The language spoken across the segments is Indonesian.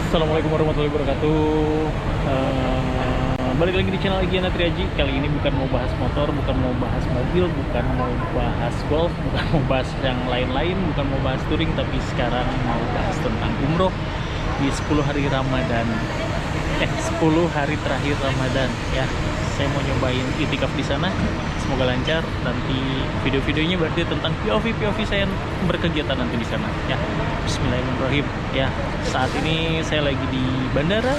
Assalamualaikum warahmatullahi wabarakatuh. Balik lagi di channel Igana Triaji. Kali ini bukan mau bahas motor, bukan mau bahas mobil, bukan mau bahas golf, bukan mau bahas yang lain-lain, bukan mau bahas touring, tapi sekarang mau bahas tentang umroh di 10 hari Ramadan. 10 hari terakhir Ramadan ya. Saya mau nyobain itikaf di sana. Semoga lancar. Nanti video-videonya berarti tentang POV saya berkegiatan nanti di sana ya. Bismillahirrahmanirrahim ya. Saat ini saya lagi di Bandara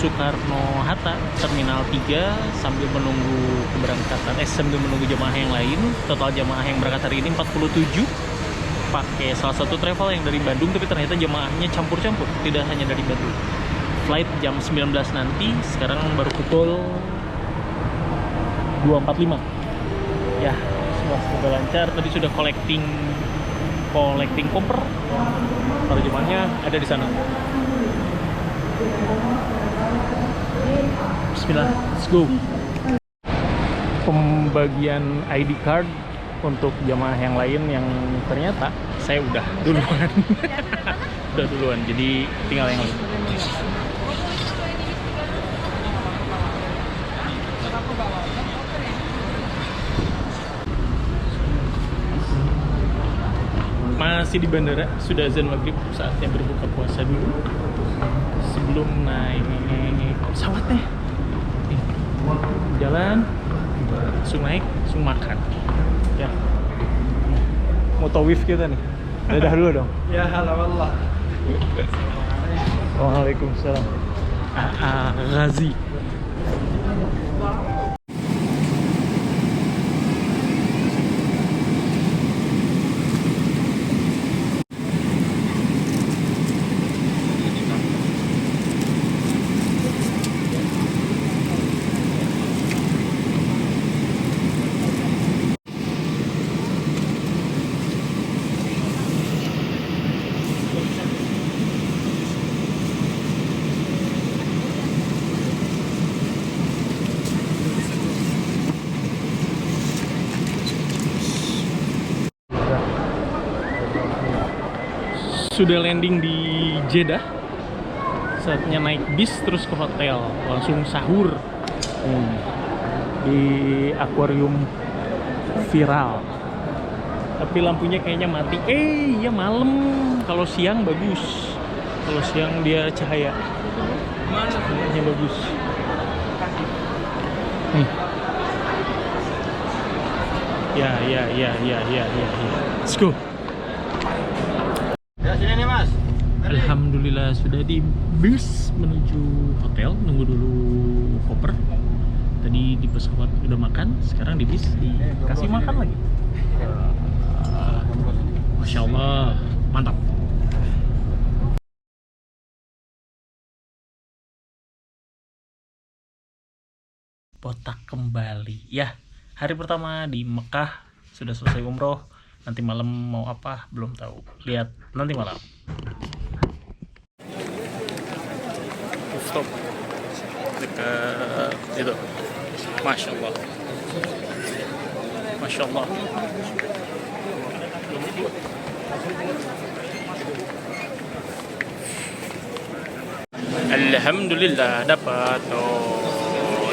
Soekarno-Hatta Terminal 3 sambil menunggu keberangkatan sambil menunggu jemaah yang lain. Total jemaah yang berangkat hari ini 47, pakai salah satu travel yang dari Bandung, tapi ternyata jemaahnya campur-campur, tidak hanya dari Bandung. Flight jam 19 nanti, sekarang baru pukul 2.45 ya. Semoga lancar. Tadi sudah collecting koper, para jemaahnya ada di sana. Bismillah, let's go. Pembagian ID card untuk jamaah yang lain yang ternyata saya udah duluan. Udah duluan, jadi tinggal yang lain. Masih di bandara, sudah azan maghrib, saatnya berbuka puasa dulu sebelum naik pesawatnya. Jalan, langsung naik, langsung makan ya. Mau tawif kita nih, dadah dulu dong. Ya halo Allah. Waalaikumsalam. Ghazi. Sudah landing di Jeddah, saatnya naik bis terus ke hotel, langsung sahur di akuarium viral. Tapi lampunya kayaknya mati. Ya malam. Kalau siang bagus. Kalau siang dia cahaya. Cahayanya bagus. Nih. Ya. Let's go. Ya sini nih Mas. Alhamdulillah sudah di bis menuju hotel, nunggu dulu koper. Tadi di pesawat udah makan, sekarang di bis dikasih makan lagi. Masya Allah, mantap. Botak kembali ya. Hari pertama di Mekah sudah selesai umroh. Nanti malam mau apa belum tahu, lihat nanti malam. Stop dekat itu. Masya Allah, Masya Allah. Alhamdulillah dapat.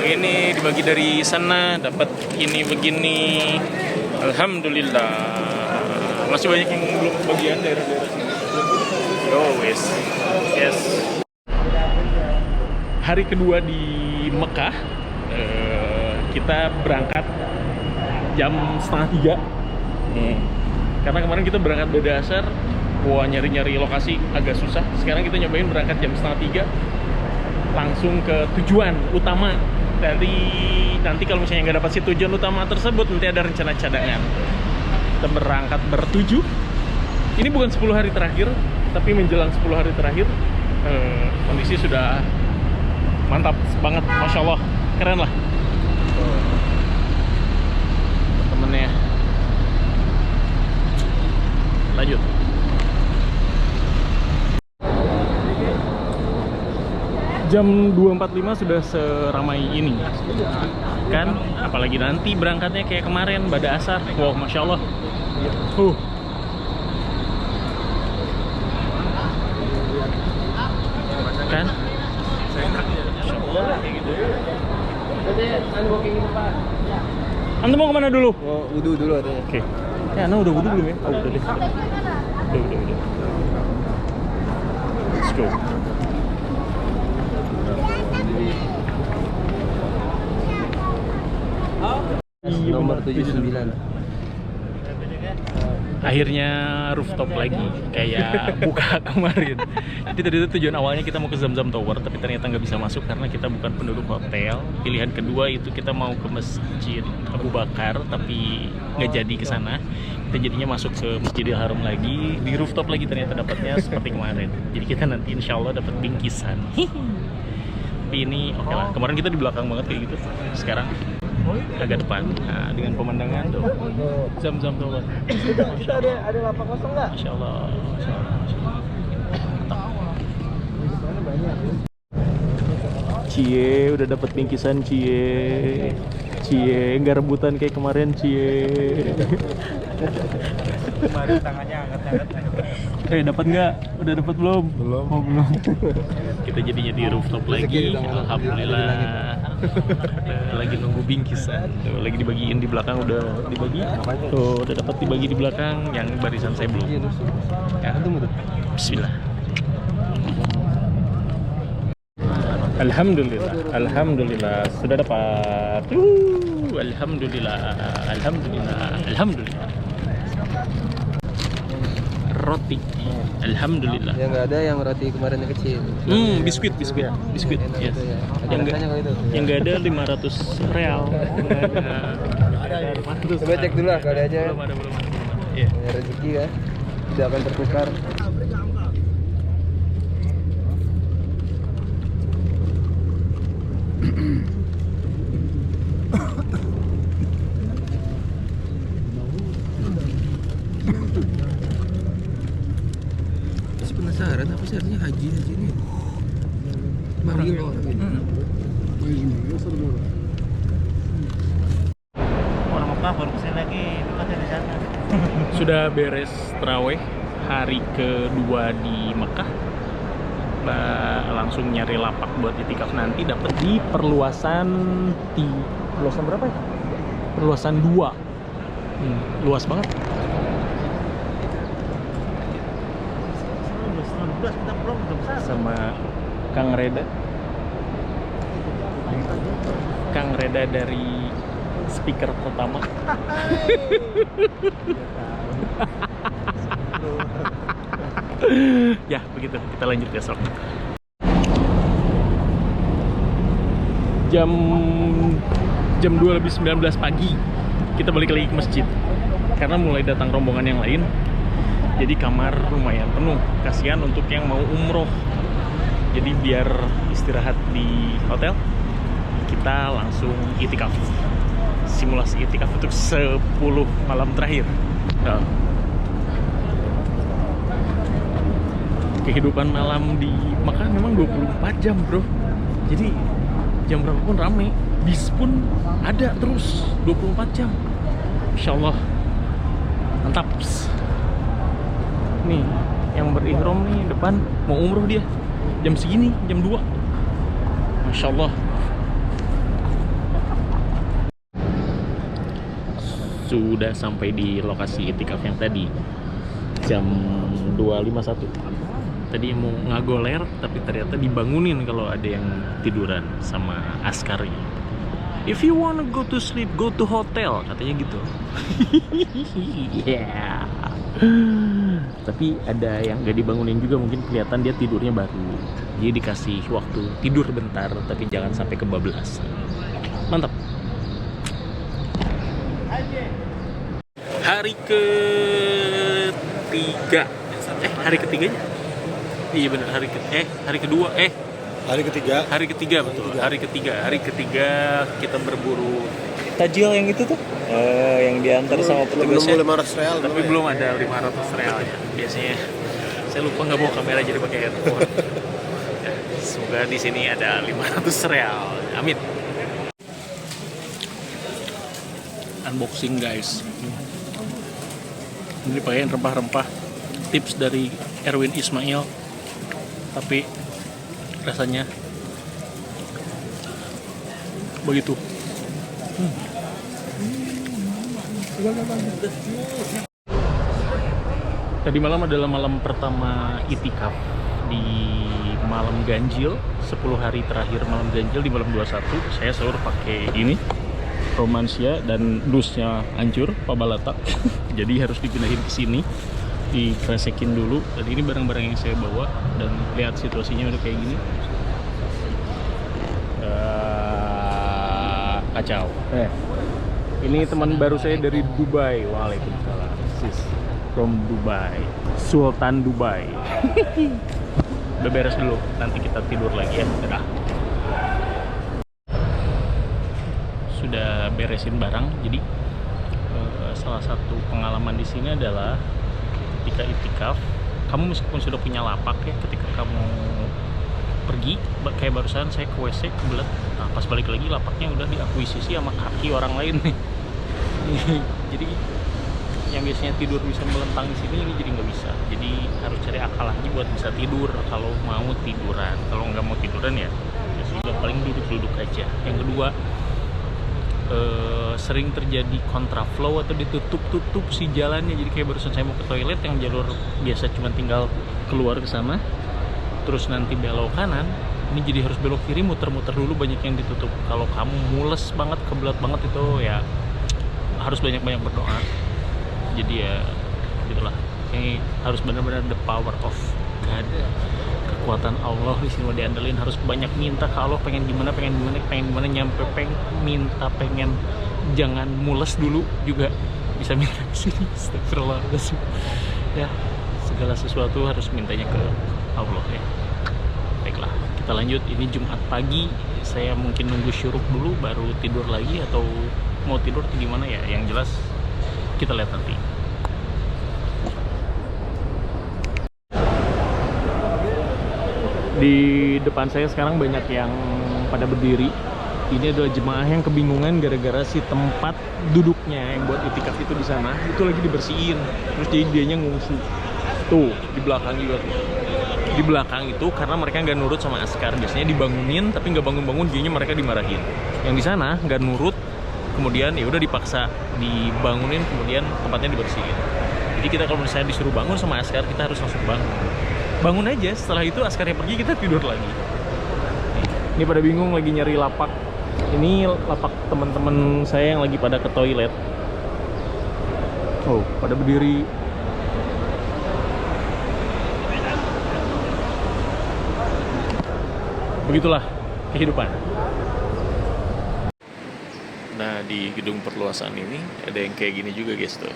Ini dibagi dari sana, dapat ini begini. Alhamdulillah. Masih banyak yang belum kebagian daerah-daerah sini. Yes. Hari kedua di Mekah, kita berangkat jam 2:30. Karena kemarin kita berangkat beda asar, nyari-nyari lokasi agak susah. Sekarang kita nyobain berangkat jam 2:30, langsung ke tujuan utama. Nanti kalau misalnya nggak dapat si tujuan utama tersebut, nanti ada rencana cadangan. Kita berangkat bertujuh. Ini bukan 10 hari terakhir, tapi menjelang 10 hari terakhir. Kondisi sudah mantap banget, Masya Allah, keren lah. Temennya lanjut. Jam 2.45 sudah seramai ini kan, apalagi nanti berangkatnya kayak kemarin pada asar. Wow, Masya Allah. Antum mau kemana dulu? Mau wudhu dulu katanya. Oke. Ya, Ana udah wudhu belum ya? Oh, udah deh. Udah. Let's go. Nomor 79. Akhirnya rooftop lagi kayak buka kemarin. Jadi tadi itu tujuan awalnya kita mau ke Zamzam Tower, tapi ternyata nggak bisa masuk karena kita bukan penduduk hotel. Pilihan kedua itu kita mau ke Masjid Abu Bakar, tapi nggak jadi ke sana. Kita jadinya masuk ke Masjidil Haram lagi, di rooftop lagi ternyata dapatnya seperti kemarin. Jadi kita nanti insya Allah dapat bingkisan. Tapi ini oke lah. Kemarin kita di belakang banget kayak gitu. Sekarang agak depan, nah, dengan pemandangan tuh Zamzam Tower. Kita ada lapak kosong nggak? Masya Allah. Cie, udah dapat bingkisan Cie. Nggak rebutan kayak kemarin Cie. Kemarin tangannya angkat. Dapat nggak? Udah dapat belum? Belum. Oh, belum. Kita jadinya di rooftop lagi. Alhamdulillah. Lagi nunggu bingkisan. Tuh, lagi dibagiin di belakang udah dibagi. Tuh, udah dapat dibagi di belakang. Yang barisan saya belum. Ya, Bismillah. Alhamdulillah sudah dapat. Alhamdulillah. Roti. Alhamdulillah. Yang nggak ada yang roti kemarin yang kecil. Biskuit. Yes. Yang nggak ada 500 real. Coba cek dulu lah kali aja. Belum ada. Iya. Ya, rezeki kan tidak akan tertukar. Masih penasaran apa sih artinya haji ini? Bagi lo orang ini. Orang Mekah baru kesini lagi, bukannya di sana. Sudah beres terawih hari kedua di Mekah. Langsung nyari lapak buat itikaf nanti, dapat di perluasan berapa ya? Perluasan 2. Luas banget. Kita belum Sama Kang Reda dari speaker pertama. Ya begitu, kita lanjut besok. Jam 2:19 pagi kita balik lagi ke masjid karena mulai datang rombongan yang lain. Jadi kamar lumayan penuh, kasihan untuk yang mau umroh. Jadi biar istirahat di hotel, kita langsung itikaf. Simulasi itikaf untuk 10 malam terakhir. Kehidupan malam di Mekah memang 24 jam bro. Jadi jam berapapun rame, bis pun ada terus 24 jam. Insya Allah mantap. Nih yang berihram nih depan mau umroh dia jam segini, jam 2. Masya Allah. Sudah sampai di lokasi itikaf yang tadi jam 2:51. Tadi mau ngagoler tapi ternyata dibangunin kalau ada yang tiduran sama askarnya. If you wanna go to sleep, go to hotel, katanya gitu. Yeah. Tapi ada yang gak dibangunin juga, mungkin kelihatan dia tidurnya baru. Jadi dikasih waktu tidur bentar, tapi jangan sampai kebablasan. Mantap. Hari ketiga. Hari ketiganya? Iya benar, hari kedua. Hari ketiga. Hari ketiga betul. Hari ketiga kita berburu tajil yang itu tuh. Yang diantar sama petugasnya. Belum 500 real. Tapi belum ada 500 real ya. Biasanya saya lupa nggak bawa kamera jadi pakai handphone. Ya, semoga di sini ada 500 real. Amin. Unboxing guys. Ini pakai rempah-rempah. Tips dari Erwin Ismail. Tapi rasanya begitu. Tadi malam adalah malam pertama itikaf di malam ganjil, 10 hari terakhir malam ganjil di malam 21. Saya sahur pakai ini romansia dan dusnya hancur, pabalata. Jadi harus dipindahin ke sini, dikresekin dulu. Dan ini barang-barang yang saya bawa dan lihat situasinya udah kayak gini. Kacau. Ini teman baru saya dari Dubai. Waalaikumsalam. Sis from Dubai, Sultan Dubai. Udah beres dulu, nanti kita tidur lagi ya. Dadah. Sudah beresin barang, jadi salah satu pengalaman di sini adalah ketika itikaf, kamu meskipun sudah punya lapak ya, ketika kamu pergi, kayak barusan saya ke WC kebelet, nah pas balik lagi lapaknya udah diakuisisi sama kaki orang lain nih. Jadi yang biasanya tidur bisa melentang di sini ini jadi nggak bisa, jadi harus cari akal lagi buat bisa tidur kalau mau tiduran. Kalau nggak mau tiduran ya sudah, paling duduk-duduk aja. Yang kedua, sering terjadi kontraflow atau ditutup-tutup si jalannya. Jadi kayak barusan saya mau ke toilet yang jalur biasa cuma tinggal keluar ke sana terus nanti belok kanan, ini jadi harus belok kiri, muter-muter dulu, banyak yang ditutup. Kalau kamu mules banget, kebelat banget itu ya harus banyak-banyak berdoa. Jadi ya gitulah, ini harus benar-benar the power of God, kekuatan Allah di sini mau diandelin. Harus banyak minta ke Allah, pengen gimana nyampe minta, pengen jangan mules dulu juga bisa minta ke sini. Astagfirullahaladzim. Ya, segala sesuatu harus mintanya ke Allah ya. Baiklah, kita lanjut. Ini Jumat pagi, saya mungkin nunggu syuruk dulu baru tidur lagi, atau mau tidur atau gimana ya, yang jelas kita lihat nanti. Di depan saya sekarang banyak yang pada berdiri. Ini adalah jemaah yang kebingungan gara-gara si tempat duduknya yang buat itikaf itu di sana itu lagi dibersihin. Terus jadi dianya ngungsi. Tuh, di belakang juga tuh. Di belakang itu karena mereka nggak nurut sama askar. Biasanya dibangunin tapi nggak bangun-bangun, jadinya mereka dimarahin. Yang di sana nggak nurut, kemudian ya udah dipaksa dibangunin, kemudian tempatnya dibersihin. Jadi kita kalau misalnya disuruh bangun sama askar, kita harus langsung bangun aja. Setelah itu askarnya pergi, kita tidur lagi. Ini pada bingung lagi nyari lapak. Ini lapak teman-teman saya yang lagi pada ke toilet. Oh, pada berdiri. Begitulah kehidupan. Nah, di gedung perluasan ini ada yang kayak gini juga guys tuh,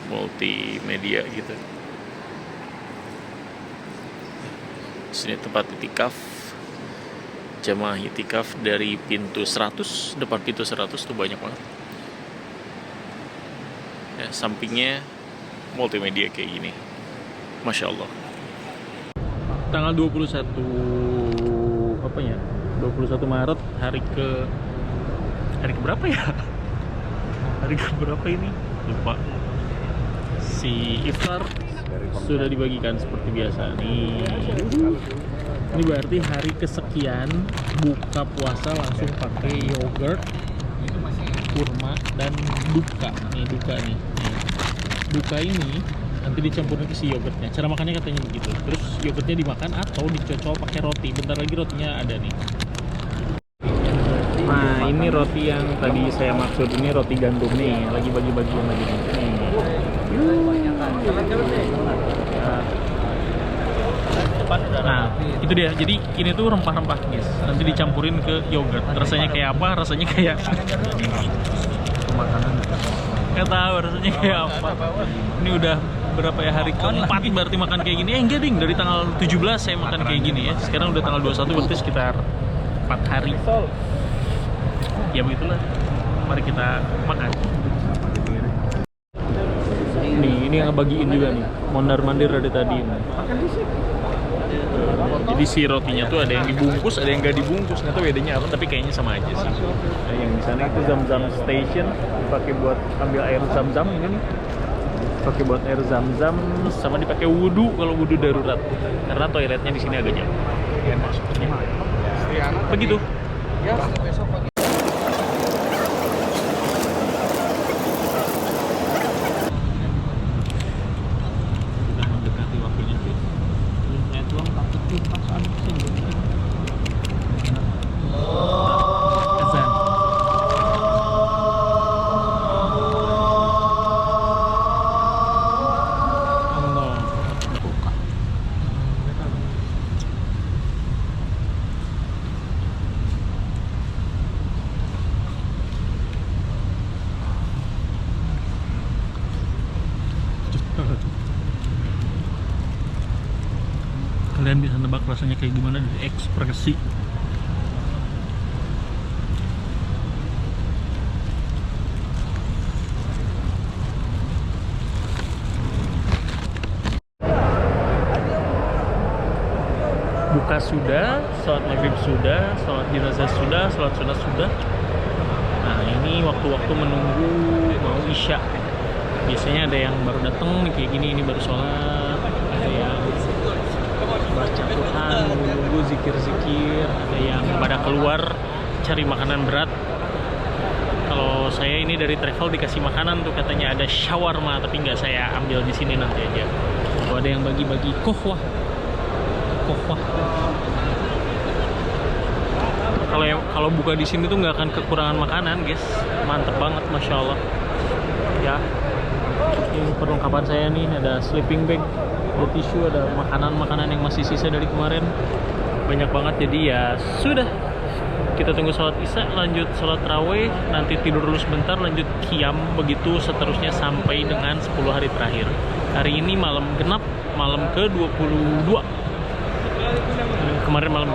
multimedia gitu. Sini tempat itikaf, jamaah itikaf dari pintu 100, depan pintu 100 tuh banyak banget. Ya, sampingnya multimedia kayak gini, Masya Allah. Tanggal 21 apa ya? 21 Maret, hari ke berapa ya? Hari ke berapa ini? Lupa. Si iftar sudah dibagikan seperti biasa nih. Ini berarti hari kesekian buka puasa langsung pakai yogurt, kurma, dan duka. Nih duka nih. Duka ini nanti dicampurin ke si yogurtnya. Cara makannya katanya begitu. Terus yogurtnya dimakan atau dicocol pakai roti. Bentar lagi rotinya ada nih. Nah, ini roti yang tadi saya maksud, ini roti gandum nih, lagi bagi-bagian lagi nih. Nah, itu dia. Jadi ini tuh rempah-rempah guys. Nanti dicampurin ke yogurt. Rasanya kayak apa? Rasanya kayak makanan. Nggak tahu rasanya kayak apa. Ini udah berapa ya, hari keempat berarti makan kayak gini. Enggak ding, dari tanggal 17 saya makan kayak gini ya. Sekarang udah tanggal 21, berarti sekitar 4 hari. Ya begitulah, mari kita makan. Nih, ini yang ngebagiin juga nih, mondar-mandir dari tadi. Jadi si rotinya tuh ada yang dibungkus, ada yang nggak dibungkus. Nggak tahu bedanya apa, tapi kayaknya sama aja sih. Nah, yang di sana itu Zam-Zam Station, dipakai buat ambil air Zam-Zam ini nih. Pakai buat air Zam-Zam, sama dipakai wudhu kalau wudhu darurat. Karena toiletnya di sini agak jauh. Begitu. Kalian bisa nebak rasanya kayak gimana dari ekspresi. Buka sudah, sholat maghrib sudah, sholat jenazah sudah, sholat sunat sudah. Nah ini waktu-waktu menunggu mau isya. Biasanya ada yang baru datang nih kayak gini, ini baru sholat. Ada yang baca Quran, menunggu zikir-zikir. Ada yang pada keluar cari makanan berat. Kalau saya ini dari travel dikasih makanan tuh katanya ada shawarma, tapi nggak saya ambil di sini nanti aja. Kalau ada yang bagi-bagi kohwah. Kalau buka di sini tuh nggak akan kekurangan makanan, guys. Mantep banget, masya Allah. Ya, ini perlengkapan saya nih, ada sleeping bag, ada tisu, ada makanan-makanan yang masih sisa dari kemarin. Banyak banget, jadi ya sudah. Kita tunggu sholat isya, lanjut sholat raweh, nanti tidur dulu sebentar, lanjut qiyam, begitu seterusnya sampai dengan 10 hari terakhir. Hari ini malam genap, malam ke-22. Kemarin malam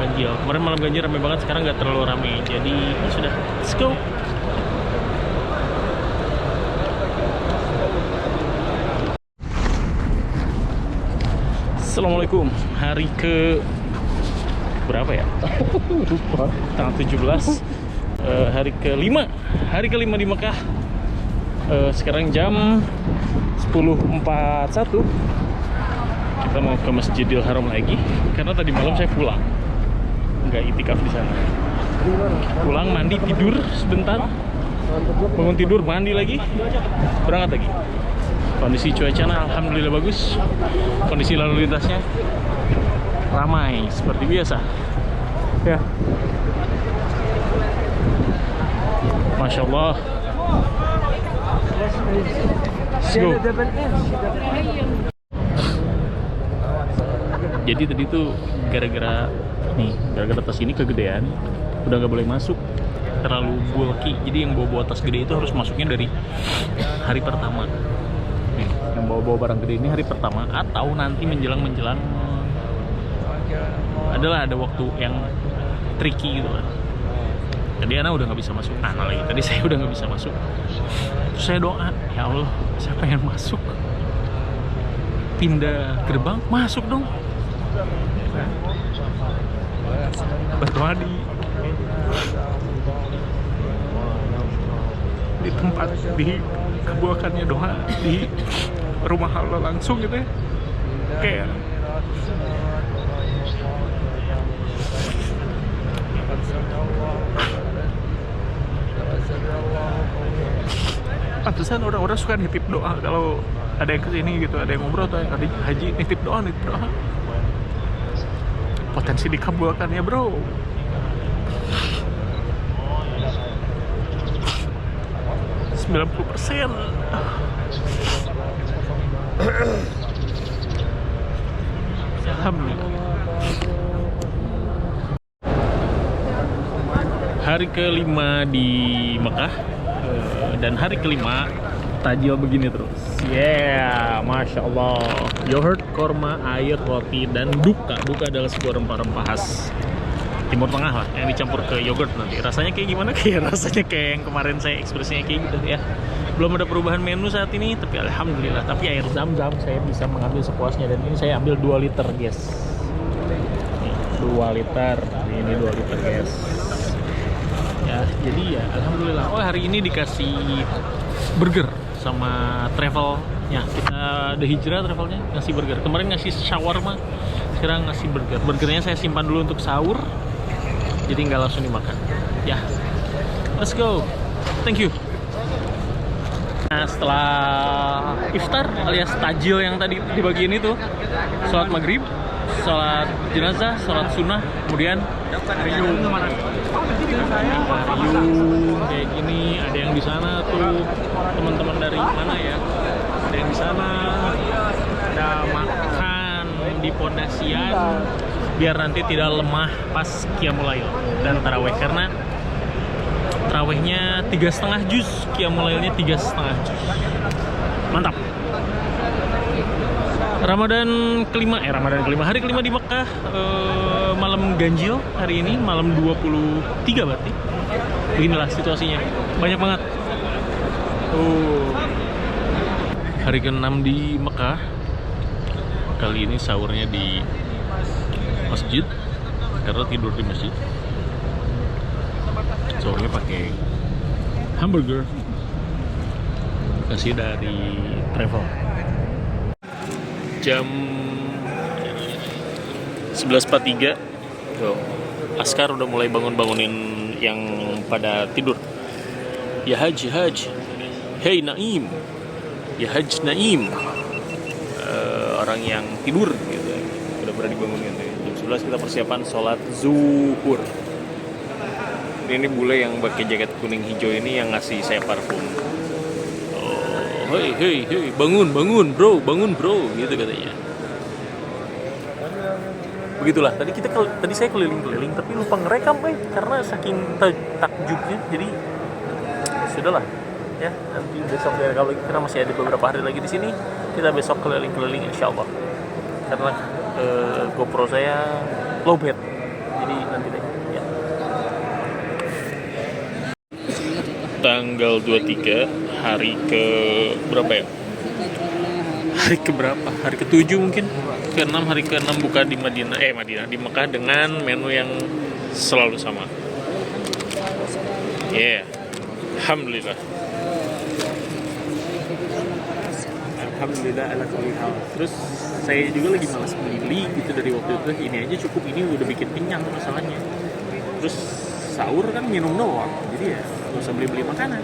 ganjil ramai banget, sekarang nggak terlalu ramai, jadi ya sudah, let's go. Assalamualaikum, hari ke berapa ya? Lupa. Tanggal 17, hari ke-5 di Mekah. Sekarang jam 10.41. Kita mau ke Masjidil Haram lagi karena tadi malam saya pulang, nggak itikaf di sana. Pulang, mandi, tidur sebentar, bangun tidur, mandi lagi, berangkat lagi. Kondisi cuacanya alhamdulillah bagus, kondisi lalu lintasnya ramai seperti biasa. Ya, masya Allah. Let's go. Jadi tadi tuh gara-gara tas ini kegedean, udah nggak boleh masuk, terlalu bulky. Jadi yang bawa tas gede itu harus masuknya dari hari pertama. Nih, yang bawa barang gede ini hari pertama, atau nanti menjelang ada waktu yang tricky gitu kan. Tadi Ana udah nggak bisa masuk, tadi saya udah nggak bisa masuk. Terus saya doa, ya Allah, saya pengen masuk. Pindah gerbang, masuk dong. Berdoa di tempat, dikabulkannya doa di rumah Allah langsung gitu ya. Kayak pantesan orang-orang suka nitip doa kalau ada yang kesini gitu, ada yang umroh atau yang haji, nitip doa. Potensi dikabulkan ya bro. %90. Alhamdulillah. Hari ke-5 di Mekah, dan hari ke-5 tajil begini terus. Yeah, masya Allah. Yogurt, korma, air, roti, dan duka. Duka adalah sebuah rempah-rempah khas Timur Tengah lah, yang dicampur ke yogurt nanti. Rasanya kayak gimana? Kayak rasanya kayak yang kemarin saya ekspresinya kayak gitu ya. Belum ada perubahan menu saat ini, tapi alhamdulillah. Tapi air zam-zam saya bisa mengambil sepuasnya, dan ini saya ambil 2 liter, guys. Nih, 2 liter. Ini 2 liter, guys. Ya, jadi ya alhamdulillah. Oh, hari ini dikasih burger sama travelnya. Kita ada hijrah travelnya ngasih burger. Kemarin ngasih shawarma, sekarang ngasih burger. Burgernya saya simpan dulu untuk sahur, jadi nggak langsung dimakan. Ya, let's go. Thank you. Nah, setelah iftar alias tajil yang tadi dibagiin itu, sholat maghrib, sholat jenazah, sholat sunnah, kemudian riung kayak gini. Ada yang di sana tuh, teman-teman dari mana ya? Ada yang di sana, ada makan di pondasian biar nanti tidak lemah pas qiyamul lail dan taraweh, karena tarawehnya 3,5 juz, qiyamul lailnya 3,5 juz. Mantap. Ramadan kelima, hari kelima di Mekah. Malam ganjil hari ini, malam 23 berarti. Beginilah situasinya, banyak banget. Hari ke-6 di Mekah. Kali ini sahurnya di masjid karena tidur di masjid. Sahurnya pakai hamburger kasih dari travel. Jam 11.43 tuh, Askar udah mulai bangunin yang pada tidur. Ya Haj, hey Naim, ya Haj Naim. Orang yang tidur gitu, udah pernah dibangunin. Jam 11 kita persiapan sholat zuhur. Ini bule yang pakai jaket kuning hijau ini yang ngasih saya parfum. Hey, bangun bro, gitu katanya. Begitulah. Tadi saya keliling-keliling tapi lupa ngerekam, karena saking takjubnya. Jadi sudahlah, ya. Nanti besok ya, kalau kita masih ada beberapa hari lagi di sini, kita besok keliling-keliling insyaallah. Karena GoPro saya lowbat. Jadi nanti deh, ya. Tanggal 23 hari ke berapa ya? Hari ke berapa? Hari ke-7 mungkin. Ke-6, hari ke-6 buka di Madinah, di Mekah dengan menu yang selalu sama. Alhamdulillah. Alhamdulillah ala kulli hal. Terus saya juga lagi malas beli gitu dari waktu itu. Ini aja cukup, ini udah bikin kenyang masalahnya. Terus sahur kan minum doang. Jadi ya nggak usah beli makanan.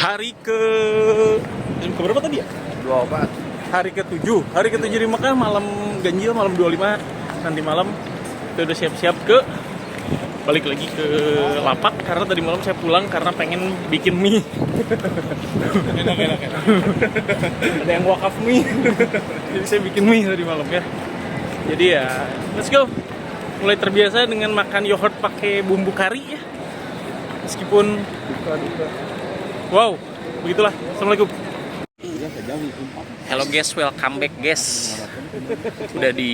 Hari ke berapa tadi ya? 24. Hari ke-7 di Mekah, malam ganjil, malam 25. Nanti malam kita udah siap-siap balik lagi ke lapak, karena tadi malam saya pulang karena pengen bikin mie. Enak. Ada yang wakaf mie. Jadi saya bikin mie tadi malam ya. Jadi ya, let's go. Mulai terbiasa dengan makan yogurt pakai bumbu kari ya. Meskipun wow, begitulah. Assalamualaikum. Hello guys, welcome back guys. Udah di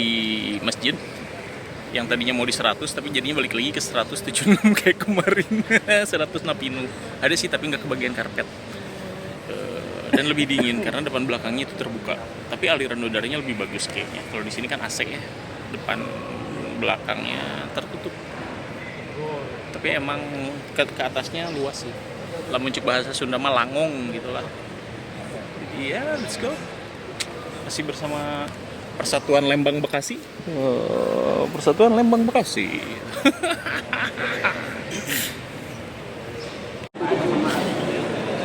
masjid. Yang tadinya mau di 100 tapi jadinya balik lagi ke 176 kayak kemarin. 100 napinu. Ada sih tapi nggak kebagian karpet. Dan lebih dingin karena depan belakangnya itu terbuka. Tapi aliran udaranya lebih bagus kayaknya. Kalau di sini kan AC ya. Depan belakangnya tertutup. Tapi emang ke atasnya luas sih. Lamun cek bahasa Sunda mah langong gitulah. Jadi ya, let's go. Masih bersama Persatuan Lembang Bekasi. Persatuan Lembang Bekasi.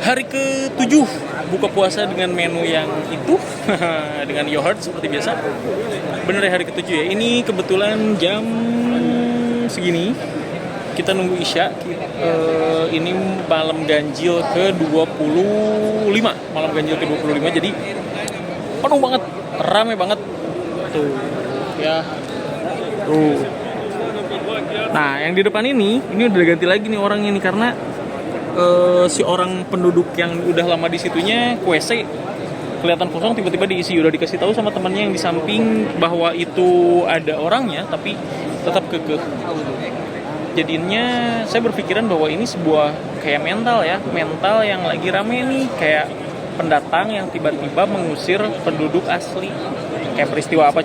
Hari ke-7 buka puasa dengan menu yang itu. Dengan yogurt seperti biasa. Bener ya, hari ke-7 ya. Ini kebetulan jam segini. Kita nunggu Isya. Ini malam ganjil ke-25. Malam ganjil ke-25. Jadi penuh banget, rame banget. Tuh, ya. Tuh. Nah, yang di depan ini udah ganti lagi nih orangnya nih, karena si orang penduduk yang udah lama di situnya WC kelihatan kosong, tiba-tiba diisi. Udah dikasih tahu sama temannya yang di samping bahwa itu ada orangnya, tapi tetap kekeh. Jadinya saya berpikiran bahwa ini sebuah kayak mental yang lagi rame nih, kayak pendatang yang tiba-tiba mengusir penduduk asli. Kayak peristiwa apa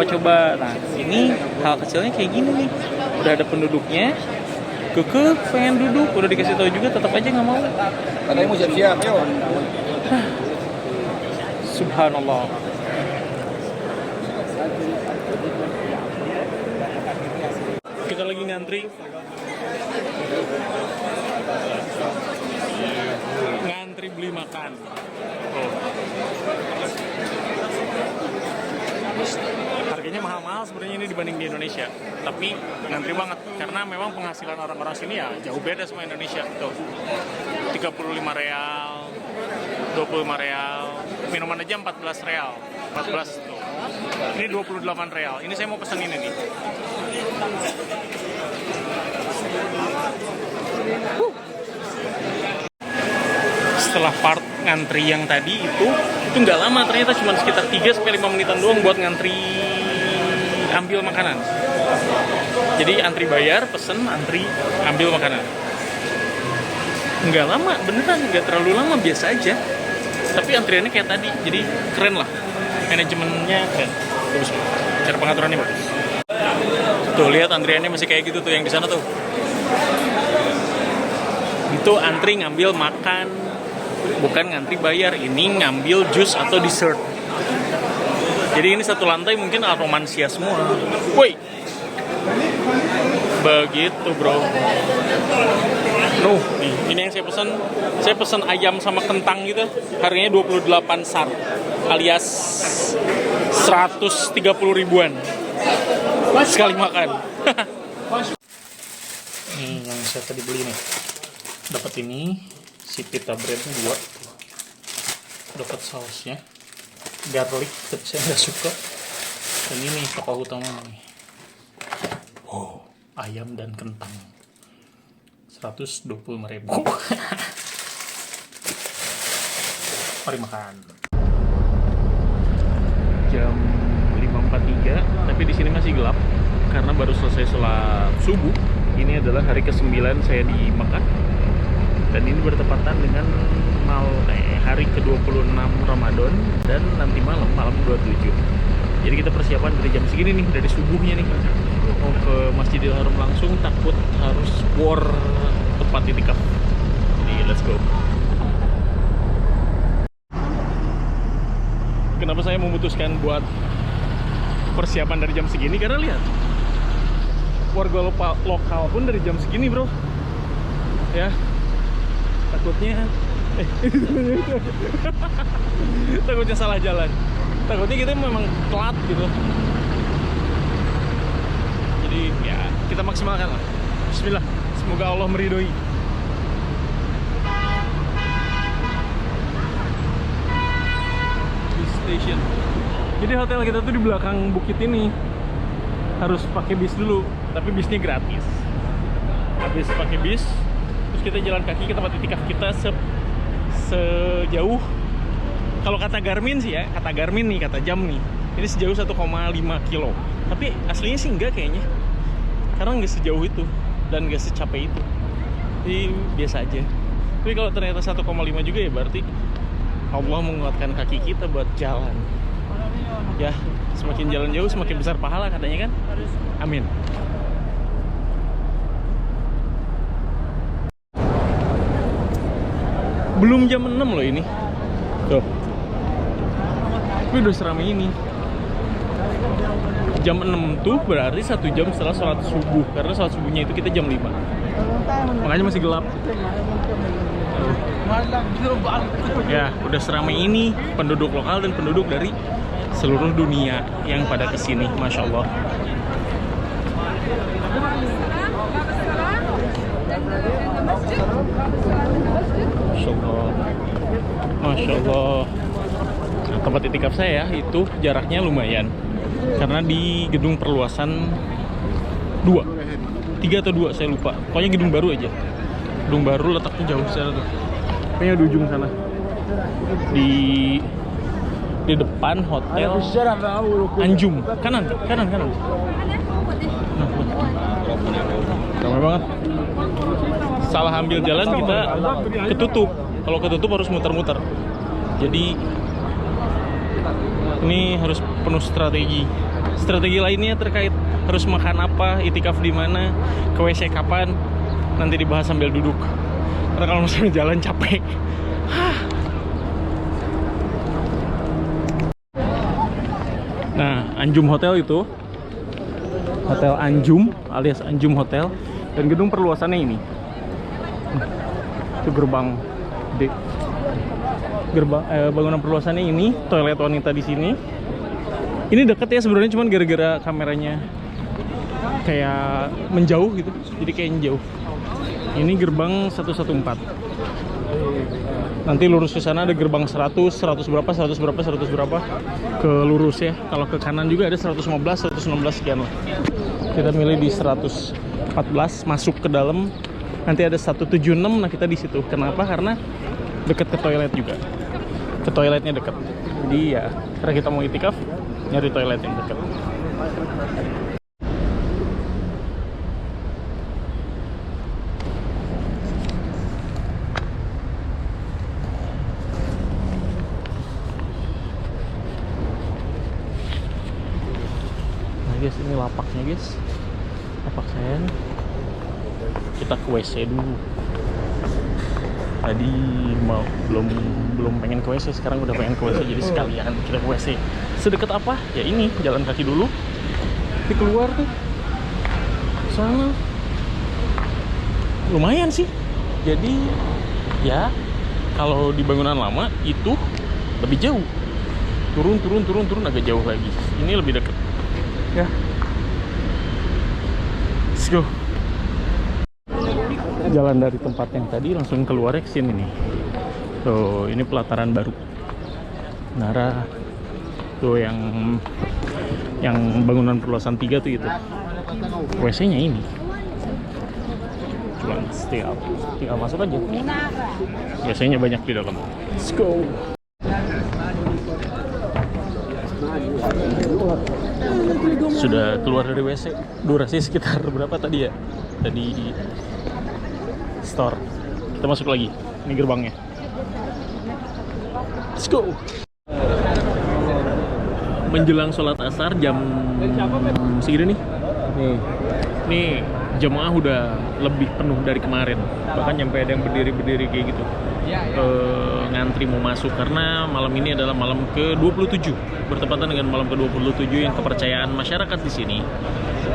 coba? Nah, ini hal kecilnya kayak gini nih. Udah ada penduduknya, kekeh pengen duduk, udah dikasih tahu juga tetap aja nggak mau. Katanya mau siap-siap, yuk. Subhanallah. Kita lagi ngantri beli makan. Harganya mahal-mahal sebenarnya ini dibanding di Indonesia, tapi ngantri banget karena memang penghasilan orang-orang sini ya jauh beda sama Indonesia. Tuh, 35 real, 25 real, minuman aja 14 real, 14 tuh. Ini 28 real. Ini saya mau pesen ini nih. setelah part ngantri yang tadi itu nggak lama, ternyata cuma sekitar 3-5 menitan doang buat ngantri ambil makanan. Jadi antri bayar, pesen, antri, ambil makanan. Nggak lama, beneran nggak terlalu lama, biasa aja. Tapi antriannya kayak tadi, jadi keren lah. Manajemennya keren, bagus. Cara pengaturannya bagus. Tuh lihat antriannya masih kayak gitu tuh yang di sana tuh. Itu antri ngambil makan, bukan ngantri bayar. Ini ngambil jus atau dessert. Jadi ini satu lantai mungkin Romansia semua. Woi, begitu bro. Nih, ini yang saya pesan. Saya pesan ayam sama kentang gitu. Harganya 28 SAR alias 130 ribuan sekali makan. Nih yang saya tadi beli nih. Dapat ini si pita breadnya 2. Dapat sausnya garlic, tapi saya nggak suka. Dan ini tokoh utama nih. Oh, ayam dan kentang 125 ribu. Mari makan. Jam 5.43, tapi di sini masih gelap karena baru selesai sholat subuh. Ini adalah hari ke-9 saya di Mekah. Dan ini bertepatan dengan hari ke-26 Ramadan dan nanti malam 27. Jadi kita persiapan dari jam segini nih, dari subuhnya nih. Mau ke Masjidil Haram langsung, takut harus war tempat itikaf. Jadi let's go. Kenapa saya memutuskan buat persiapan dari jam segini? Karena lihat, warga lokal pun dari jam segini bro. Ya, takutnya takutnya salah jalan, takutnya kita memang telat gitu. Jadi ya kita maksimalkan lah. Bismillah, semoga Allah meridhoi. Bis station. Jadi hotel kita tuh di belakang bukit ini. Harus pakai bis dulu, tapi bisnya gratis. Habis pakai bis, terus kita jalan kaki ke tempat itikaf kita sejauh, kalau kata Garmin sih ya, kata Garmin nih, kata jam nih, ini sejauh 1,5 kilo. Tapi aslinya sih enggak kayaknya, karena nggak sejauh itu dan nggak secapek itu. Jadi biasa aja. Tapi kalau ternyata 1,5 juga ya berarti Allah menguatkan kaki kita buat jalan. Ya, semakin jalan jauh semakin besar pahala katanya kan. Amin. Belum jam 6 loh ini. Tuh. Tapi udah seramai ini. Jam 6 tuh berarti 1 jam setelah sholat subuh. Karena sholat subuhnya itu kita jam 5. Makanya masih gelap. Ya, udah seramai ini penduduk lokal dan penduduk dari seluruh dunia yang pada kesini. Masya Allah. Masya Allah. Nah, tempat itikaf saya itu jaraknya lumayan karena di gedung perluasan 3 atau 2 saya lupa. Pokoknya gedung baru aja. Gedung baru letaknya jauh sana tuh. Kayaknya di ujung sana. Di depan hotel Anjum. Kanan. Nah, ramai banget. Salah ambil jalan kita ketutup. Kalau ketutup harus muter-muter. Jadi ini harus penuh strategi. Strategi lainnya terkait harus makan apa, itikaf di mana, ke WC kapan, nanti dibahas sambil duduk. Karena kalau misalnya jalan capek. Nah, Anjum Hotel itu Hotel Anjum alias Anjum Hotel, dan gedung perluasannya ini. Itu gerbang bangunan perluasannya ini, toilet wanita di sini. Ini deket ya sebenarnya, cuman gara-gara kameranya kayak menjauh gitu, jadi kayak jauh. Ini gerbang 114. Nanti lurus ke sana ada gerbang 100 berapa ke lurus ya. Kalau ke kanan juga ada 115 sekian lah. Kita milih di 114 masuk ke dalam. Nanti ada 176, nah kita di situ. Kenapa? Karena Deket ke toilet juga. Ke toiletnya deket. Jadi ya, karena kita mau itikaf, nyari toilet yang deket. Nah guys, ini lapaknya guys. Lapak saya nih. Kita ke WC dulu. Tadi mau belum pengen ke WC, sekarang udah pengen ke WC, jadi sekalian kita ke WC. Sedekat apa? Ya ini, jalan kaki dulu. Nanti keluar tuh. Sana. Lumayan sih. Jadi ya kalau di bangunan lama itu lebih jauh. Turun agak jauh lagi. Ini lebih dekat. Ya. Let's go. Jalan dari tempat yang tadi langsung keluar ke sini nih. Tuh, ini pelataran baru. Nara. Tuh yang bangunan perluasan 3 tuh itu. WC-nya ini. Cuman tinggal masuk aja. WC-nya banyak di dalam. Let's go. Sudah keluar dari WC. Durasi sekitar berapa tadi ya? Tadi store. Kita masuk lagi. Ini gerbangnya. Let's go. Menjelang sholat asar jam segini nih. Nih jemaah udah lebih penuh dari kemarin. Bahkan nyampe ada yang berdiri kayak gitu. Ngantri mau masuk karena malam ini adalah malam ke-27. Bertepatan dengan malam ke-27 yang kepercayaan masyarakat di sini.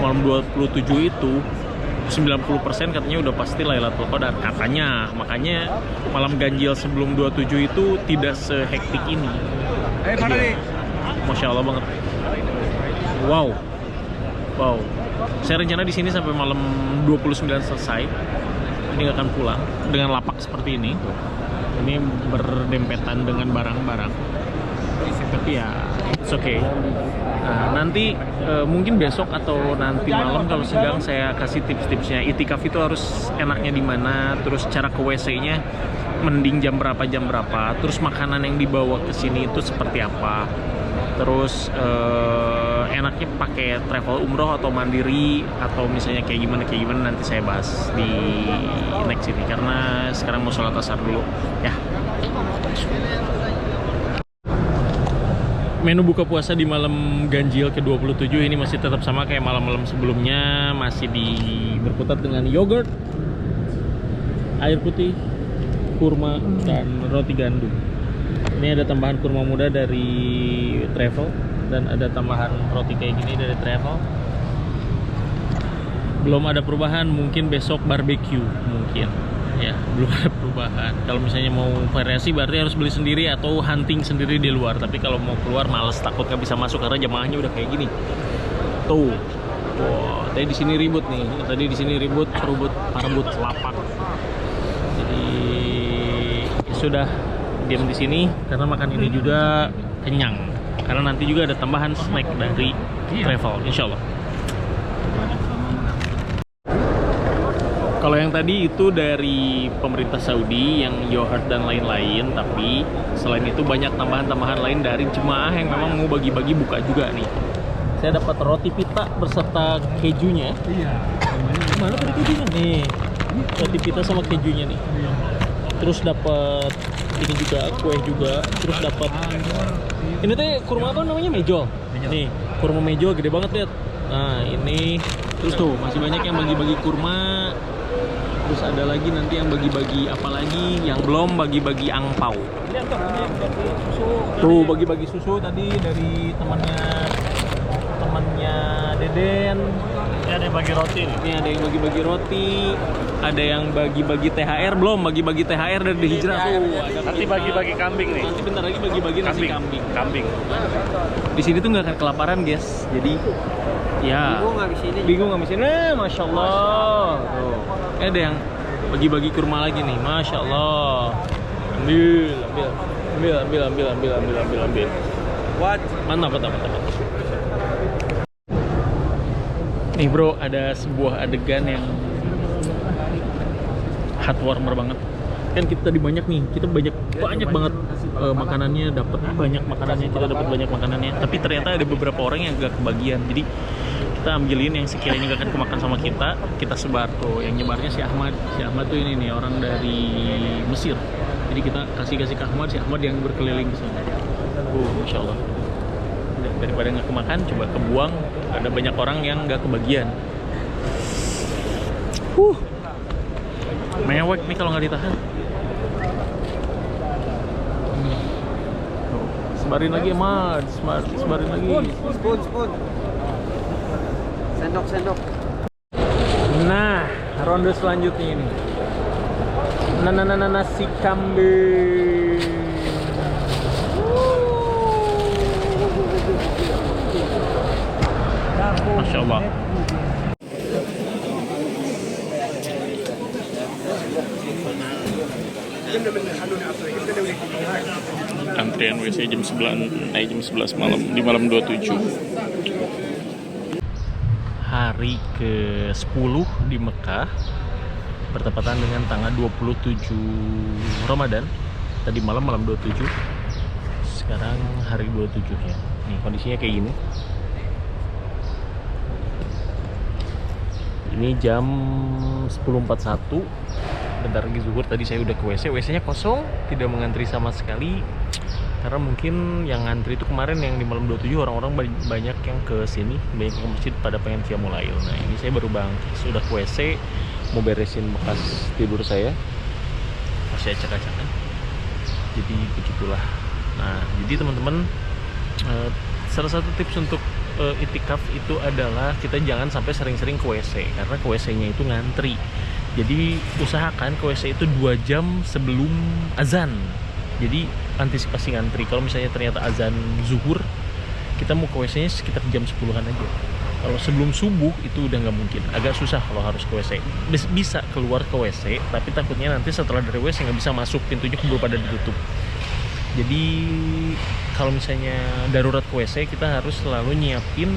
Malam 27 itu 90% katanya udah pasti Lailatul Qadar katanya. Makanya malam ganjil sebelum 27 itu tidak sehektik ini. Jadi, Masya Allah banget. Wow. Saya rencana di sini sampai malam 29 selesai. Ini nggak akan pulang dengan lapak seperti ini. Ini berdempetan dengan barang-barang. Tapi ya, it's okay. Nah, nanti mungkin besok atau nanti malam kalau senggang saya kasih tips-tipsnya. Itikaf itu harus enaknya di mana, terus cara ke WC-nya mending jam berapa, terus makanan yang dibawa ke sini itu seperti apa. Terus enaknya pakai travel umroh atau mandiri atau misalnya kayak gimana nanti saya bahas di next ini karena sekarang mau sholat asar dulu ya. Menu buka puasa di malam ganjil ke-27 ini masih tetap sama kayak malam-malam sebelumnya, masih berkutat dengan yogurt, air putih, kurma, dan roti gandum. Ini ada tambahan kurma muda dari Travel dan ada tambahan roti kayak gini dari Travel. Belum ada perubahan, mungkin besok barbecue mungkin. Ya, belum ada perubahan. Kalau misalnya mau variasi berarti harus beli sendiri atau hunting sendiri di luar. Tapi kalau mau keluar males, takut nggak bisa masuk karena jamaahnya udah kayak gini. Tuh. Wow, tadi di sini ribut nih. Tadi di sini ribut, parebut lapak. Jadi sudah diam di sini karena makan ini juga kenyang. Karena nanti juga ada tambahan snack dari Travel, insya Allah. Kalau yang tadi itu dari pemerintah Saudi yang yogurt dan lain-lain, tapi selain itu banyak tambahan-tambahan lain dari jemaah yang memang mau bagi-bagi buka juga nih. Saya dapat roti pita beserta kejunya. Iya. Mana tadi kejunya? Nih, roti pita sama kejunya nih. Terus dapat ini juga, kue juga. Terus dapat ini teh kurma apa namanya? Mejol. Nih, kurma mejol gede banget lihat. Nah, ini terus tuh masih banyak yang bagi-bagi kurma. Terus ada lagi nanti yang bagi-bagi apa lagi, yang belum bagi-bagi angpau. Tuh bagi-bagi susu tadi dari temannya Deden. Ini ada yang bagi roti nih. Ini ada yang bagi-bagi roti, ada yang bagi-bagi THR, belum bagi-bagi THR dari Hijrah tuh. Nanti bagi-bagi kambing nih. Nanti bentar lagi bagi-bagi nasi kambing. Kambing. Di sini tuh nggak akan kelaparan guys, jadi ya bingung nggak di sini. Masya Allah. Tuh. Ada yang bagi-bagi kurma lagi nih, Masya Allah. Ambil. What? Mantap. Nih bro, ada sebuah adegan yang heartwarmer banget. Kan kita tadi banyak nih, kita banyak banget makanannya, dapat banyak makanannya, kita dapat banyak makanannya. Tapi ternyata ada beberapa orang yang gak kebagian. Jadi kita ambilin yang sekiranya gak akan kemakan sama kita sebar tuh. Yang nyebarnya si Ahmad. Si Ahmad tuh ini nih orang dari Mesir. Jadi kita kasih ke Ahmad, si Ahmad yang berkeliling ke sana. Masya Allah. Daripada nggak kemakan, coba kebuang. Ada banyak orang yang nggak kebagian. Mewek nih kalau nggak ditahan. Sebarin lagi, Ahmad. Sebarin lagi. Spoon. Sendok. Nah, ronde selanjutnya ini. Nasi kambing. Masya Allah. Antrian WC jam 11 malam di malam 27. Hari ke-10 di Mekah bertepatan dengan tanggal 27 Ramadan. Tadi malam 27. Sekarang hari 27 ya. Nih kondisinya kayak gini. Ini jam 10.41. Bentar lagi zuhur. Tadi saya udah ke WC. WC-nya kosong, tidak mengantri sama sekali. Karena mungkin yang ngantri itu kemarin yang di malam 27 orang-orang banyak yang ke sini, banyak ke masjid pada pengen Qiyamul Lail. Nah, ini saya baru sudah ke WC, mau beresin bekas tidur saya. Masih acak-acakan. Jadi begitulah. Nah, jadi teman-teman, salah satu tips untuk itikaf itu adalah kita jangan sampai sering-sering ke WC, karena ke WC-nya itu ngantri. Jadi usahakan ke WC itu 2 jam sebelum azan. Jadi antisipasi ngantri. Kalau misalnya ternyata azan zuhur, kita mau ke WC-nya sekitar jam 10-an aja. Kalau sebelum subuh itu udah nggak mungkin. Agak susah kalau harus ke WC. Bisa keluar ke WC, tapi takutnya nanti setelah dari WC nggak bisa masuk, pintunya keburu pada ditutup. Jadi kalau misalnya darurat ke WC, kita harus selalu nyiapin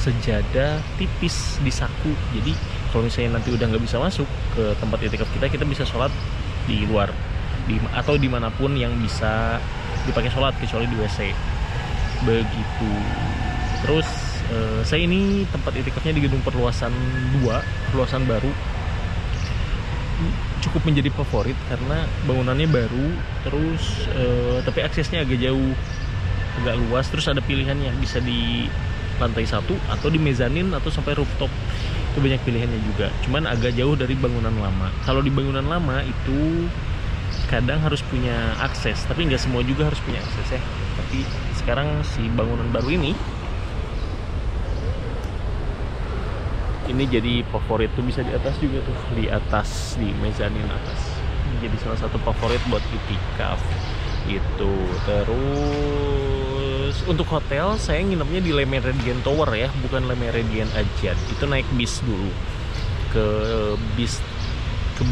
sejadah tipis di saku. Jadi kalau misalnya nanti udah nggak bisa masuk ke tempat itikaf kita bisa sholat di luar, atau dimanapun yang bisa dipakai sholat kecuali di WC. Begitu. Terus saya ini tempat itikafnya di gedung perluasan 2, perluasan baru. Cukup menjadi favorit karena bangunannya baru, terus tapi aksesnya agak jauh, agak luas, terus ada pilihannya, bisa di lantai 1 atau di mezanin atau sampai rooftop. Itu banyak pilihannya juga, cuman agak jauh dari bangunan lama. Kalau di bangunan lama itu kadang harus punya akses, tapi nggak semua juga harus punya akses ya. Tapi sekarang si bangunan baru ini jadi favorit tuh, bisa di atas juga tuh, di atas, di mezanin atas. Ini jadi salah satu favorit buat itikaf itu. Terus untuk hotel saya nginepnya di Le Méridien Tower ya, bukan Le Méridien Ajad. Itu naik bis dulu ke bis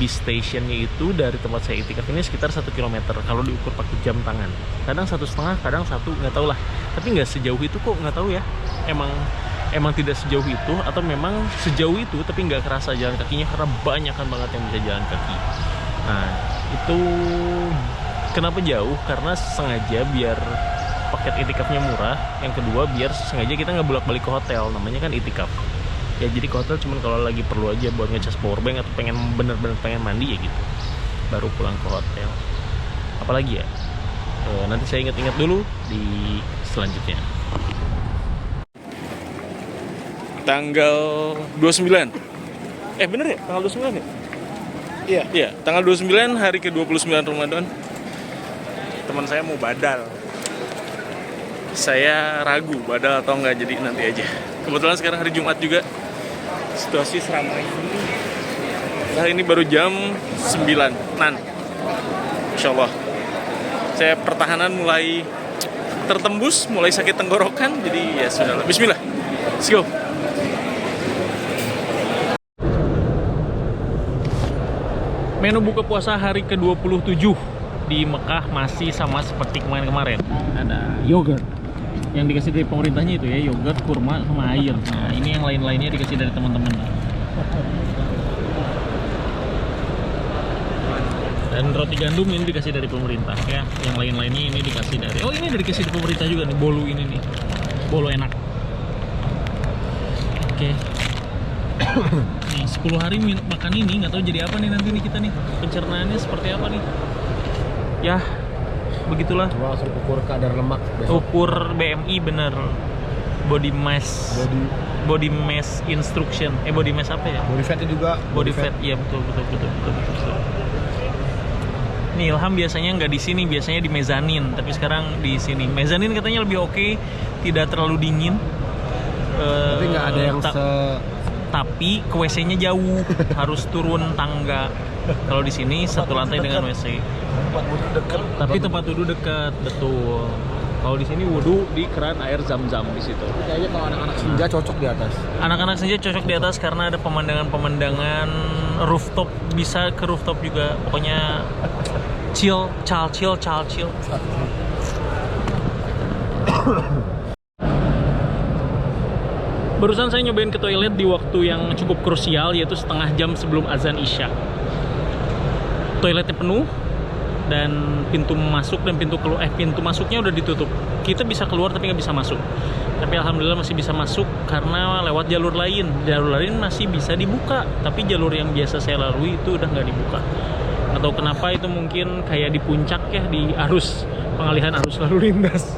stationnya itu dari tempat saya itikaf ini sekitar 1 km kalau diukur pakai jam tangan. Kadang 1,5, kadang 1, nggak tahu lah. Tapi nggak sejauh itu kok, nggak tahu ya. Emang tidak sejauh itu atau memang sejauh itu tapi nggak kerasa jalan kakinya karena banyakan banget yang bisa jalan kaki. Nah itu kenapa jauh? Karena sengaja biar paket itikafnya murah. Yang kedua biar sengaja kita nggak bolak-balik ke hotel, namanya kan itikaf. Ya jadi ke hotel cuman kalau lagi perlu aja buat ngecas powerbank atau pengen bener-bener pengen mandi ya gitu, baru pulang ke hotel. Apalagi ya, nanti saya ingat-ingat dulu di selanjutnya. Tanggal 29. Bener ya? Tanggal 29 ya? Iya, tanggal 29 hari ke-29 Ramadan. Teman saya mau badal. Saya ragu badal atau enggak, jadi nanti aja. Kebetulan sekarang hari Jumat juga. Situasi seramai ini. Nah, ini baru jam 9. Insya Allah. Saya pertahanan mulai tertembus, mulai sakit tenggorokan. Jadi ya sudah. Bismillah. Let's go. Menu buka puasa hari ke-27 di Mekah masih sama seperti kemarin-kemarin. Ada yogurt yang dikasih dari pemerintahnya itu ya, yogurt, kurma, sama air. Nah, ini yang lain-lainnya dikasih dari teman-teman. Dan roti gandum ini dikasih dari pemerintah ya. Yang lain-lainnya ini dikasih dari. Oh, ini dikasih dari pemerintah juga nih, bolu ini nih. Bolu enak. Oke. Nih 10 hari makan ini, nggak tahu jadi apa nih nanti nih kita nih. Pencernaannya seperti apa nih? Ya, begitulah. Coba langsung ukur kadar lemak besok. Ukur BMI bener. Body mass. Body mass instruction. Body mass apa ya? Body fatnya juga. Body fat. Iya, betul. Nih Ilham biasanya nggak di sini, biasanya di mezanin, tapi sekarang di sini. Mezanin katanya lebih oke, tidak terlalu dingin. Tapi nggak ada yang tapi ke WC-nya jauh, harus turun tangga. Kalau di sini satu lantai dengan WC. Tapi tempat wudhu dekat, betul. Kalau di sini wudhu di keran air zam-zam di situ. Kayaknya kalau anak-anak senja cocok di atas. Anak-anak senja cocok di atas karena ada pemandangan-pemandangan rooftop, bisa ke rooftop juga. Pokoknya chill. Barusan saya nyobain ke toilet di waktu yang cukup krusial, yaitu setengah jam sebelum azan Isya. Toiletnya penuh dan pintu masuk dan pintu masuknya udah ditutup. Kita bisa keluar tapi nggak bisa masuk. Tapi alhamdulillah masih bisa masuk karena lewat jalur lain. Jalur lain masih bisa dibuka, tapi jalur yang biasa saya lalui itu udah nggak dibuka. Atau kenapa, itu mungkin kayak di puncak ya, di pengalihan arus lalu lintas.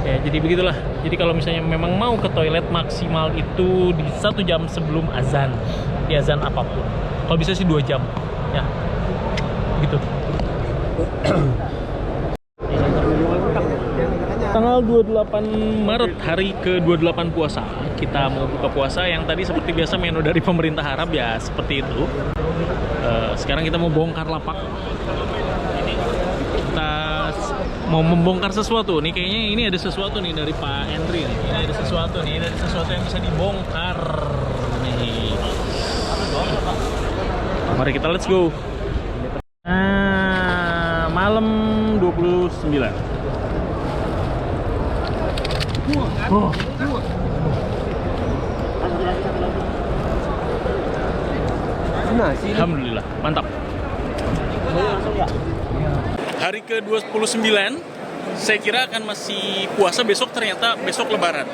Ya, jadi begitulah. Jadi kalau misalnya memang mau ke toilet maksimal itu di 1 jam sebelum azan, di azan apapun. Kalau bisa sih 2 jam, ya. Gitu. Tanggal 28 Maret, hari ke-28 puasa. Kita mau buka puasa yang tadi seperti biasa menu dari pemerintah Arab ya, seperti itu. Sekarang kita mau bongkar lapak. Kita mau membongkar sesuatu nih, kayaknya ini ada sesuatu nih dari Pak Henry nih. Ini ada sesuatu yang bisa dibongkar nih. Mari kita let's go. Nah, malam 29. Alhamdulillah, mantap. Hari ke-29, saya kira akan masih puasa besok, ternyata besok lebaran.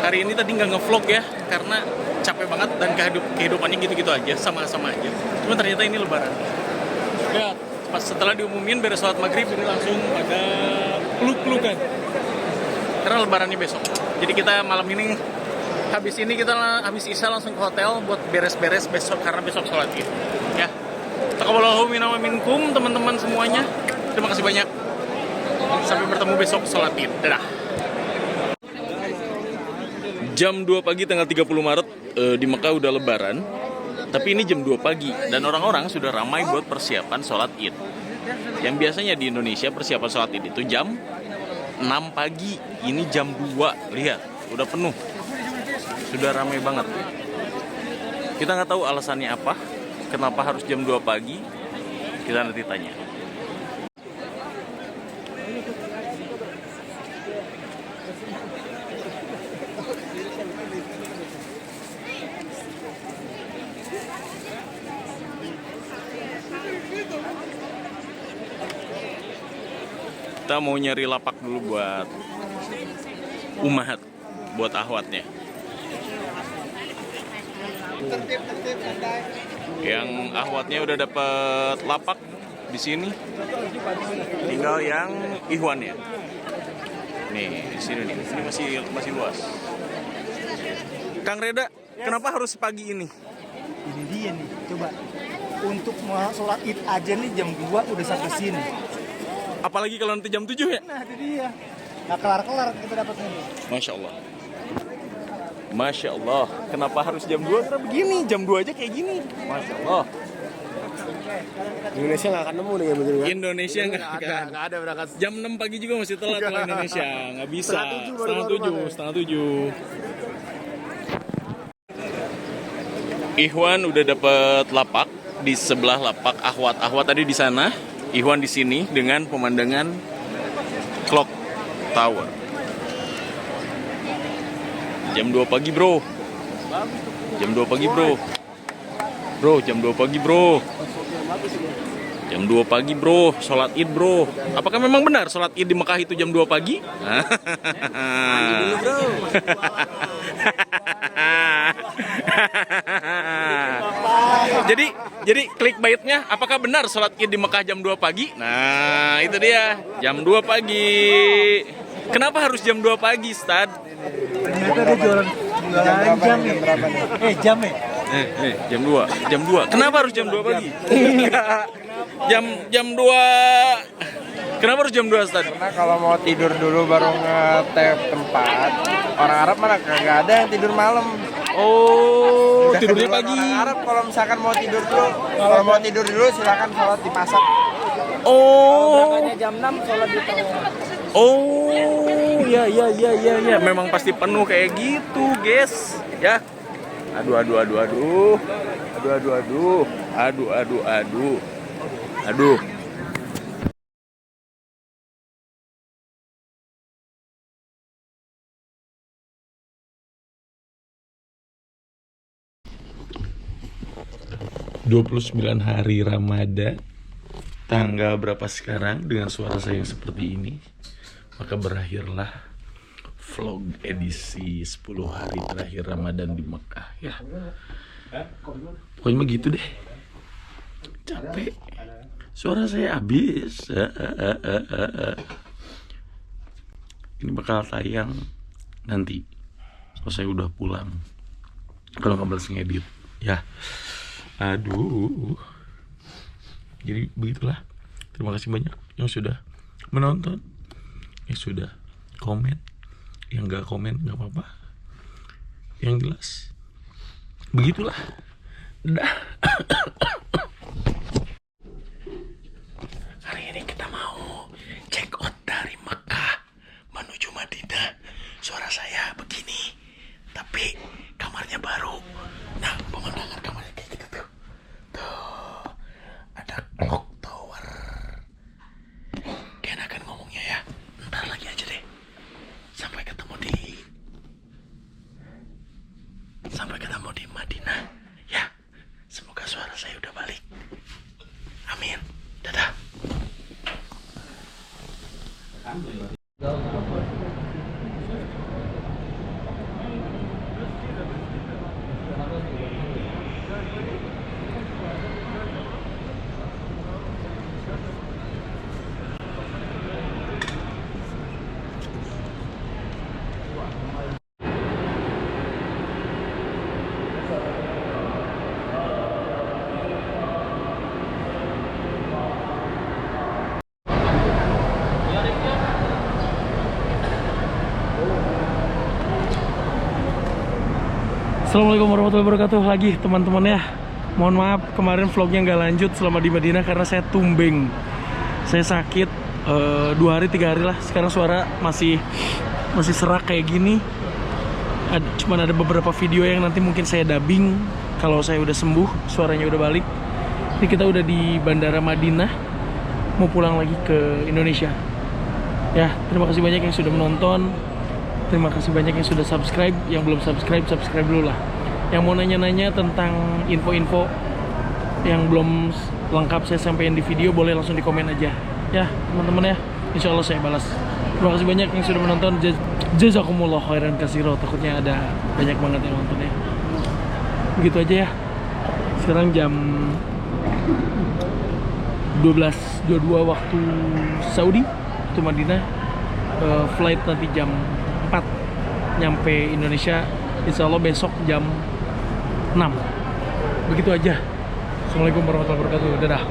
Hari ini tadi nggak ngevlog ya, karena capek banget dan kehidupannya gitu-gitu aja, sama-sama aja. Cuma ternyata ini lebaran. Ya, pas setelah diumumin beres sholat maghrib, ini langsung ada peluk-pelukan. Karena lebarannya besok. Jadi kita malam ini, habis Isya langsung ke hotel buat beres-beres besok, karena besok sholat Id. Ya. Taqabbalallahu minna wa minkum, teman-teman semuanya. Terima kasih banyak. Sampai bertemu besok sholat Id. Dadah. Jam 2 pagi tanggal 30 Maret di Mekah udah lebaran. Tapi ini jam 2 pagi dan orang-orang sudah ramai buat persiapan sholat Id. Yang biasanya di Indonesia persiapan sholat Id itu jam 6 pagi. Ini jam 2. Lihat, udah penuh. Sudah ramai banget. Kita nggak tahu alasannya apa. Kenapa harus jam 2 pagi? Kita nanti tanya. Kita mau nyari lapak dulu buat umahat, buat ahwatnya. Yang ahwatnya udah dapat lapak di sini, tinggal yang ikhwan ya. Nih di sini nih, ini masih luas. Kang Reda, kenapa harus pagi ini? Ini dia nih, coba untuk mau sholat Id aja nih jam 2 udah sampai sini. Apalagi kalau nanti jam 7 ya? Nah itu dia, nggak kelar-kelar kita dapatnya nih. Masya Allah. Masya Allah, kenapa harus jam 2? Karena begini, jam 2 aja kayak gini. Masya Allah. Indonesia nggak akan nemu nih kayak begini kan? Indonesia nggak ada berangkat. Jam 6 pagi juga masih telat kalau Indonesia. Nggak bisa. Setengah tujuh. Ikhwan udah dapat lapak di sebelah lapak ahwat. Ahwat tadi di sana, Ikhwan di sini dengan pemandangan clock tower. Jam 2 pagi bro. Jam 2 pagi bro. Bro, jam 2 pagi bro. Jam 2 pagi bro, sholat id bro. Apakah memang benar sholat id di Mekah itu jam 2 pagi? Jadi clickbaitnya, apakah benar sholat id di Mekah jam 2 pagi? Nah itu dia, jam 2 pagi. Kenapa harus jam 2 pagi, Stad? Ternyata dia jualan jam nih. Jam ya? Jam 2. Jam 2. Kenapa harus jam 2 pagi? jam 2. Kenapa harus jam 2, Stad? Karena kalau mau tidur dulu baru ngetep tempat, orang Arab mana kagak ada yang tidur malam. Oh, Udah tidurnya keduluan pagi. Orang Arab kalau misalkan mau tidur dulu, kalau mau tidur dulu silakan sholat di pasar. Oh. Jam 6 sholat di tower. Oh, ya. Memang pasti penuh kayak gitu, guys. Ya. Aduh. 29 hari Ramadan. Tanggal berapa sekarang dengan suara saya yang seperti ini? Maka berakhirlah vlog edisi 10 hari terakhir Ramadan di Mekah ya. Pokoknya mah gitu deh. Capek. Suara saya habis. Ini bakal tayang nanti kalau saya udah pulang. Kalau nggak balas ngedit ya. Aduh. Jadi begitulah. Terima kasih banyak yang sudah menonton, yang sudah komen, yang nggak komen nggak apa-apa. Yang jelas begitulah. Dah. Hari ini kita mau check out dari Mekah menuju Madinah. Suara saya begini, tapi kamarnya baru. Nah, pemandangan kamarnya kayak gitu tuh. Tuh, ada clock tower. Kayak enakan ngomongnya ya. Ntar lagi aja deh. Sampai ketemu di Madinah. Ya, semoga suara saya udah balik. Amin. Dadah. Assalamualaikum warahmatullahi wabarakatuh lagi teman-teman ya. Mohon maaf kemarin vlognya nggak lanjut selama di Madinah karena saya tumbeng. Saya sakit 2 hari 3 hari lah. Sekarang suara masih serak kayak gini. Cuman ada beberapa video yang nanti mungkin saya dubbing kalau saya udah sembuh, suaranya udah balik. Ini kita udah di Bandara Madinah, mau pulang lagi ke Indonesia. Ya, terima kasih banyak yang sudah menonton. Terima kasih banyak yang sudah subscribe. Yang belum subscribe, subscribe dulu lah. Yang mau nanya-nanya tentang info-info yang belum lengkap saya sampaikan di video, boleh langsung di komen aja. Ya, teman-teman ya. Insya Allah saya balas. Terima kasih banyak yang sudah menonton. Jazakumullah khairan katsiro. Takutnya ada banyak banget yang nonton ya. Begitu aja ya. Sekarang jam 12.22 waktu Saudi, itu Madinah. Flight nanti jam 4 nyampe Indonesia, insya Allah besok jam 6. Begitu aja. Assalamualaikum warahmatullahi wabarakatuh. Dadah.